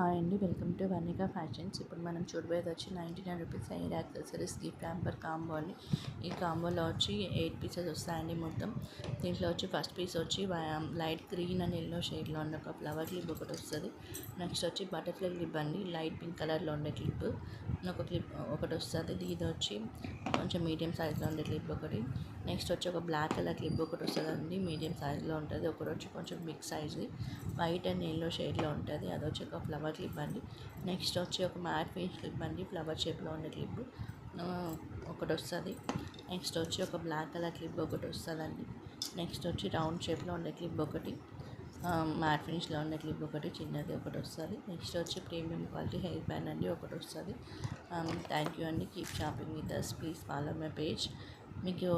Hi అండి, welcome to Varnika fashions. ఇప్పుడు మనం చూడబోయేది వచ్చి 99 rupees hair accessories gift hamper combo అండి. ఈ కాంబోలో వచ్చి 8 పీసెస్ వస్తాయండి మొత్తం. దీంట్లో వచ్చి ఫస్ట్ పీస్ వచ్చి లైట్ గ్రీన్ అండ్ ఎల్లో షేడ్లో ఉన్న ఒక ఫ్లవర్ క్లిప్ ఒకటి వస్తుంది. నెక్స్ట్ వచ్చి బటర్ఫ్లై క్లిప్ అండి, లైట్ పింక్ కలర్లో ఉండే క్లిప్ ఒక క్లిప్ ఒకటి వస్తుంది. ఇది వచ్చి కొంచెం మీడియం సైజ్లో ఉండే క్లిప్ ఒకటి. నెక్స్ట్ వచ్చి ఒక బ్లాక్ కలర్ క్లిప్ ఒకటి వస్తుంది అండి, మీడియం సైజ్లో ఉంటుంది. ఒకటి వచ్చి కొంచెం బిగ్ సైజ్ది వైట్ అండ్ ఎల్లో షేడ్లో ఉంటుంది, అది వచ్చి ఒక ఫ్లవర్ క్లిప్ అండి. నెక్స్ట్ వచ్చి ఒక మ్యాట్ ఫినిష్ క్లిప్ అండి, ఫ్లవర్ షేప్లో ఉండే క్లిప్ ఒకటి వస్తుంది. నెక్స్ట్ వచ్చి ఒక బ్లాక్ కలర్ క్లిప్ ఒకటి వస్తుందండి. నెక్స్ట్ వచ్చి రౌండ్ షేప్లో ఉండే క్లిప్ ఒకటి, మ్యాట్ ఫినిష్లో ఉండే క్లిప్ ఒకటి చిన్నది ఒకటి వస్తుంది. నెక్స్ట్ వచ్చి ప్రీమియం క్వాలిటీ హెయిర్ బ్యాండ్ అండి ఒకటి వస్తుంది. థ్యాంక్ యూ అండి. Keep shopping with us, please follow my page. మీకు